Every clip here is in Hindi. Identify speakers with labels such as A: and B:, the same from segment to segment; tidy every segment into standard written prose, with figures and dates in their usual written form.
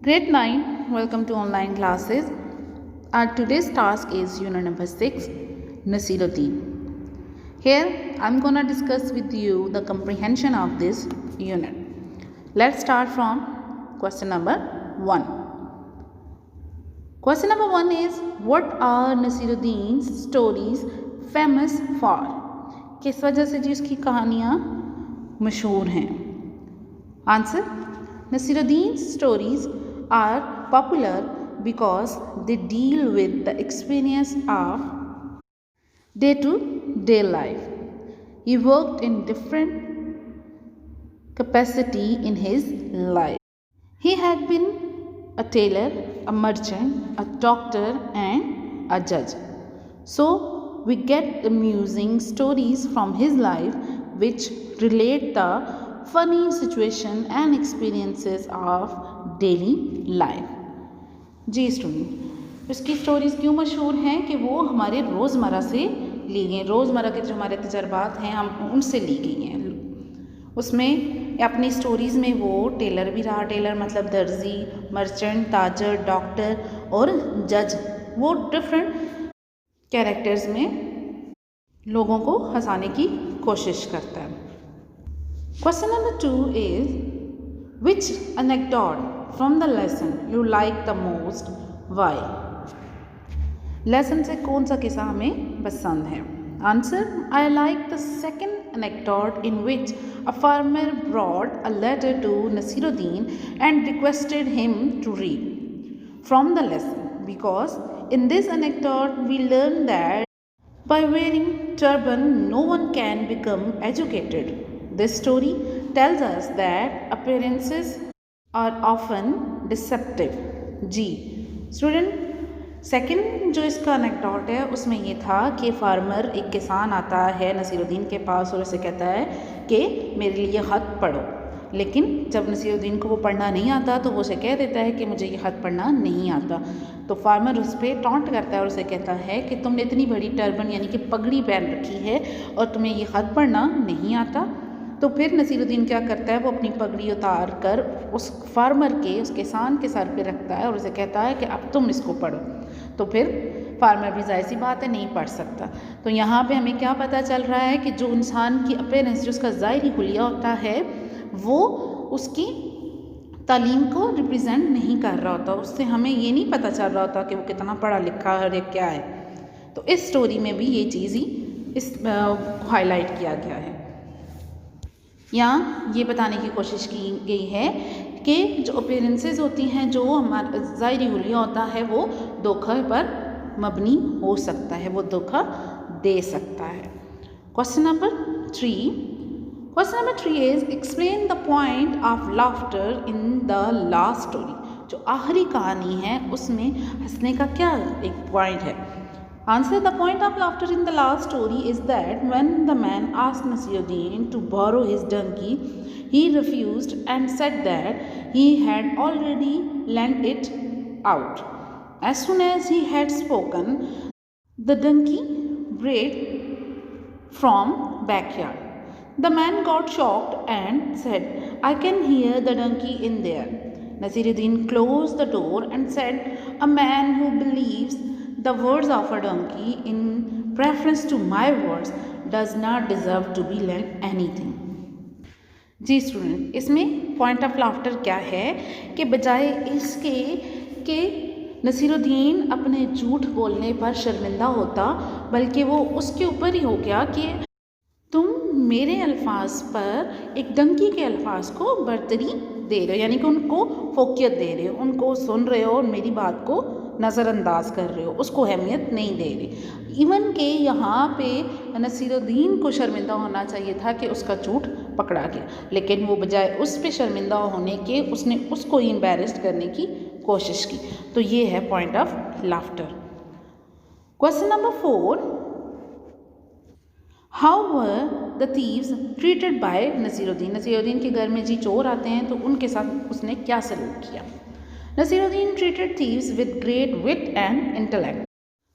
A: Grade 9, welcome to online classes. Our today's task is unit number 6, Nasiruddin. Here I'm gonna discuss with you the comprehension of this unit. Let's start from question number 1. Question number 1 is, what are Nasiruddin's stories famous for? किस वजह से जी उसकी कहानियाँ मशहूर हैं? Answer: Nasiruddin's stories are popular because they deal with the experience of day-to-day life. He worked in different capacity in his life. He had been a tailor, a merchant, a doctor and a judge. So we get amusing stories from his life which relate the funny situation and experiences of daily life. जी स्टूडेंट, उसकी स्टोरीज़ क्यों मशहूर हैं कि वो हमारे रोज़मर्रा से ली गई हैं, रोज़मर्रा के जो हमारे तजर्बात हैं हम उनसे ली गई हैं। उसमें अपनी स्टोरीज़ में वो टेलर भी रहा, टेलर मतलब दर्जी, मर्चेंट, ताजर, डॉक्टर और जज, वो डिफरेंट कैरेक्टर्स में लोगों को हंसाने की कोशिश करता है। Question number 2 is, which anecdote from the lesson you like the most? Why? Lesson से कौन सा किस्सा हमें पसंद है? Answer: I like the second anecdote in which a farmer brought a letter to Nasiruddin and requested him to read from the lesson, because in this anecdote we learn that by wearing turban no one can become educated. This story tells us that appearances are often deceptive. जी स्टूडेंट, सेकंड जो इसका अनेक्डोट है उसमें ये था कि फार्मर, एक किसान आता है नसीरुद्दीन के पास और उसे कहता है कि मेरे लिए ख़त पढ़ो, लेकिन जब नसीरुद्दीन को वो पढ़ना नहीं आता तो वो उसे कह देता है कि मुझे ये ख़त पढ़ना नहीं आता। तो फार्मर उस पर टॉन्ट करता है और उसे कहता है कि तुमने इतनी बड़ी टर्बन यानी कि पगड़ी पहन रखी है और तुम्हें ये ख़त पढ़ना नहीं आता। तो फिर नसीरुद्दीन क्या करता है, वो अपनी पगड़ी उतार कर उस फार्मर के, उस किसान के सर पे रखता है और उसे कहता है कि अब तुम इसको पढ़ो। तो फिर फार्मर भी जाहिर सी बात है नहीं पढ़ सकता। तो यहाँ पे हमें क्या पता चल रहा है कि जो इंसान की अपीयरेंस, जो उसका ज़ाहिरी हुलिया होता है, वो उसकी तालीम को रिप्रेजेंट नहीं कर रहा होता, उससे हमें ये नहीं पता चल रहा होता कि वो कितना पढ़ा लिखा है या क्या है। तो इस स्टोरी में भी ये चीज़ ही इस हाईलाइट किया गया है। यहाँ ये बताने की कोशिश की गई है कि जो अपीयरेंसेस होती हैं, जो हमारा ज़ाहिरी हुलिया होता है, वो धोखे पर मबनी हो सकता है, वो धोखा दे सकता है। Question number 3 is, explain the point of laughter in the last story. जो आखिरी कहानी है उसमें हंसने का क्या एक पॉइंट है? Answer: the point of laughter in the last story is that when the man asked Nasiruddin to borrow his donkey, he refused and said that he had already lent it out. As soon as he had spoken, the donkey brayed from backyard. The man got shocked and said, "I can hear the donkey in there." Nasiruddin closed the door and said, "A man who believes the words of a donkey in preference to my words does not deserve to be lent anything." जी स्टूडेंट, इसमें पॉइंट ऑफ लाफ्टर क्या है कि बजाय इसके कि नसीरुद्दीन अपने झूठ बोलने पर शर्मिंदा होता, बल्कि वो उसके ऊपर ही हो गया कि तुम मेरे अल्फाज पर एक डंकी के अल्फाज को बरतरी दे रहे हो, यानी कि उनको फोकियत दे रहे हो, उनको सुन रहे हो और मेरी बात को नज़रअंदाज कर रहे हो, उसको अहमियत नहीं दे रहे। इवन के यहाँ पे नसीरुद्दीन को शर्मिंदा होना चाहिए था कि उसका झूठ पकड़ा गया, लेकिन वो बजाय उस पे शर्मिंदा होने के उसने उसको एम्बैरेस्ड करने की कोशिश की। तो ये है point of laughter. Question number 4, how were the thieves treated by Nasiruddin. Nasiruddin के घर में जी चोर आते हैं तो उनके साथ उसने क्या सलूक किया? Nasiruddin treated thieves with great wit and intellect.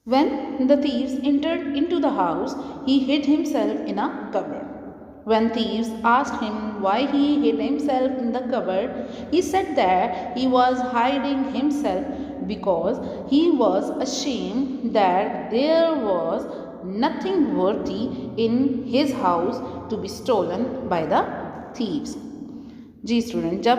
A: When the thieves entered into the house, he hid himself in a cupboard. When thieves asked him why he hid himself in the cupboard, he said that he was hiding himself because he was ashamed that there was nothing worthy in his house to be stolen by the thieves. जी स्टूडेंट, जब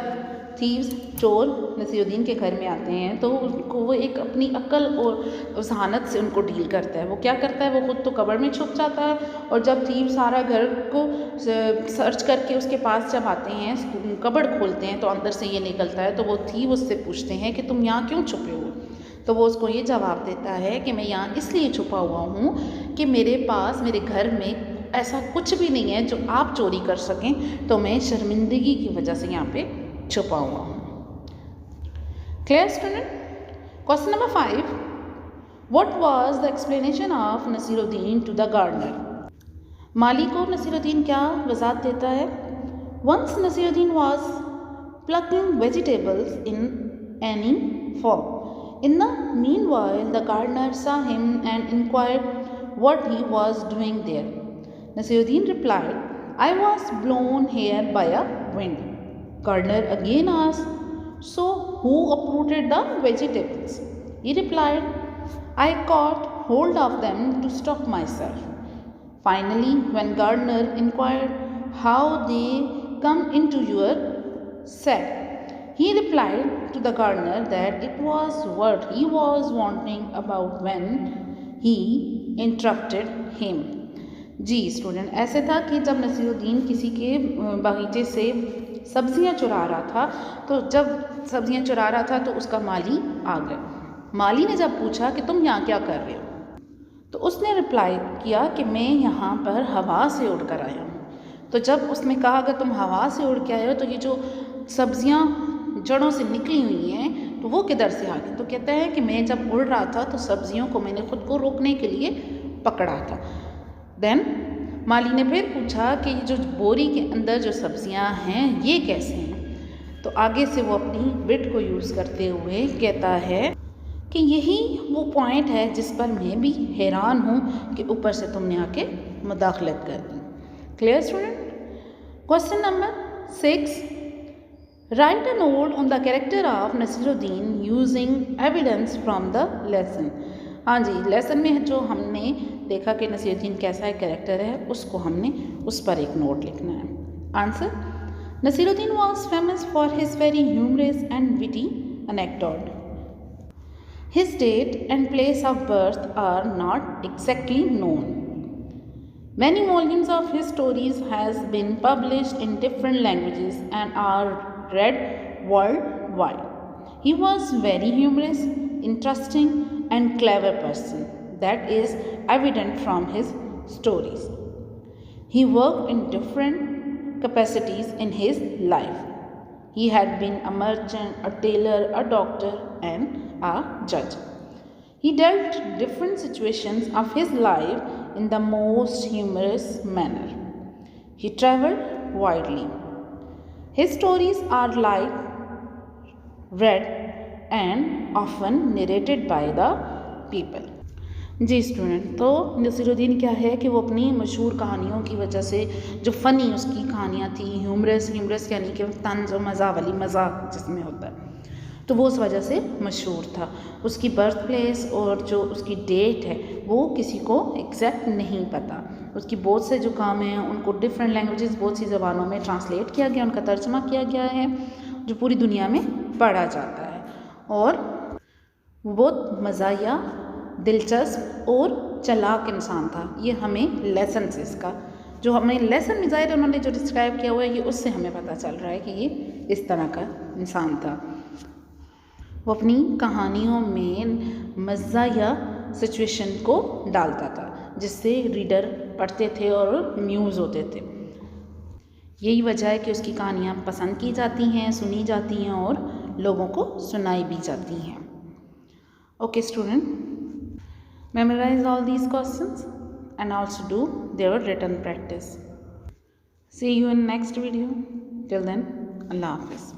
A: थीव्स चोर नसीरुद्दीन के घर में आते हैं तो उनको वो एक अपनी अक्ल और जहानत से उनको डील करता है। वो क्या करता है, वो खुद तो कब्र में छुप जाता है और जब थीव सारा घर को सर्च करके उसके पास जब आते हैं, कब्र खोलते हैं तो अंदर से ये निकलता है। तो वो थीव उससे पूछते हैं कि तुम यहाँ क्यों छुपे हो? तो वो उसको ये जवाब देता है कि मैं यहाँ इसलिए छुपा हुआ हूँ कि मेरे पास मेरे घर में ऐसा कुछ भी नहीं है जो आप चोरी कर सकें, तो मैं शर्मिंदगी की वजह से यहाँ पे छुपा हुआ हूँ। Clear student? Question number 5, what was the explanation of Nasiruddin to the gardener? माली को नसीरुद्दीन क्या वजाहत देता है? Once Nasiruddin was plucking vegetables in any form. In the meanwhile, the gardener saw him and inquired what he was doing there. Nasiruddin replied, I was blown here by a wind. Gardener again asked, so who uprooted the vegetables? He replied, I caught hold of them to stop myself. Finally, when gardener inquired how they come into your sack, he replied to the gardener that it was what he was wondering about when he interrupted him. जी स्टूडेंट, ऐसे था कि जब नसीरुद्दीन किसी के बगीचे से सब्जियां चुरा रहा था, तो जब सब्जियां चुरा रहा था तो उसका माली आ गया। माली ने जब पूछा कि तुम यहाँ क्या कर रहे हो, तो उसने रिप्लाई किया कि मैं यहाँ पर हवा से उड़ कर आया हूँ। तो जब उसने कहा अगर तुम हवा से उड़ के आए हो तो ये जो सब्जियां जड़ों से निकली हुई हैं तो वो किधर से आ गई? तो कहता है कि मैं जब उड़ रहा था तो सब्जियों को मैंने खुद को रोकने के लिए पकड़ा था। देन माली ने फिर पूछा कि ये जो बोरी के अंदर जो सब्जियां हैं ये कैसे हैं? तो आगे से वो अपनी विट को यूज़ करते हुए कहता है कि यही वो पॉइंट है जिस पर मैं भी हैरान हूँ कि ऊपर से तुमने आके मुदाखलत कर दी। Clear student? Question number 6, Write a note on the character of Nasiruddin using evidence from the lesson. हाँ जी, लेसन में जो हमने देखा कि नसीरुद्दीन कैसा है कैरेक्टर है, उसको हमने उस पर एक नोट लिखना है। Answer, Nasiruddin was famous for his very humorous and witty anecdote. His date and place of birth are not exactly known. Many volumes of his stories has been published in different languages and are read worldwide. He was very humorous, interesting and clever person. That is evident from his stories. He worked in different capacities in his life. He had been a merchant, a tailor, a doctor and a judge. He dealt different situations of his life in the most humorous manner. He traveled widely. His stories are read and often narrated by the people. जी स्टूडेंट, तो नसीरुद्दीन क्या है कि वो अपनी मशहूर कहानियों की वजह से जो फ़नी उसकी कहानियाँ थी, ह्यूमरस यानी कि तंज और मज़ा वाली मज़ाक जिसमें होता है, तो वो उस वजह से मशहूर था। उसकी बर्थ प्लेस और जो उसकी डेट है वो किसी को एग्जैक्ट नहीं पता। उसकी बहुत से जो काम हैं उनको डिफरेंट लैंग्वेजेस, बहुत सी ज़बानों में ट्रांसलेट किया गया, उनका तर्जमा किया गया है जो पूरी दुनिया में पढ़ा जाता है। और वो बहुत मज़ाहिया, दिलचस्प और चालाक इंसान था। ये हमें लेसन से इसका जो हमें लेसन में ज़ाहिर उन्होंने जो डिस्क्राइब किया हुआ है ये उससे हमें पता चल रहा है कि ये इस तरह का इंसान था। वो अपनी कहानियों में मज़ा या सिचुएशन को डालता था जिससे रीडर पढ़ते थे और म्यूज़ होते थे। यही वजह है कि उसकी कहानियाँ पसंद की जाती हैं, सुनी जाती हैं और लोगों को सुनाई भी जाती हैं। Okay student, memorise all these questions and also do their written practice. See you in next video. Till then, Allah Hafiz.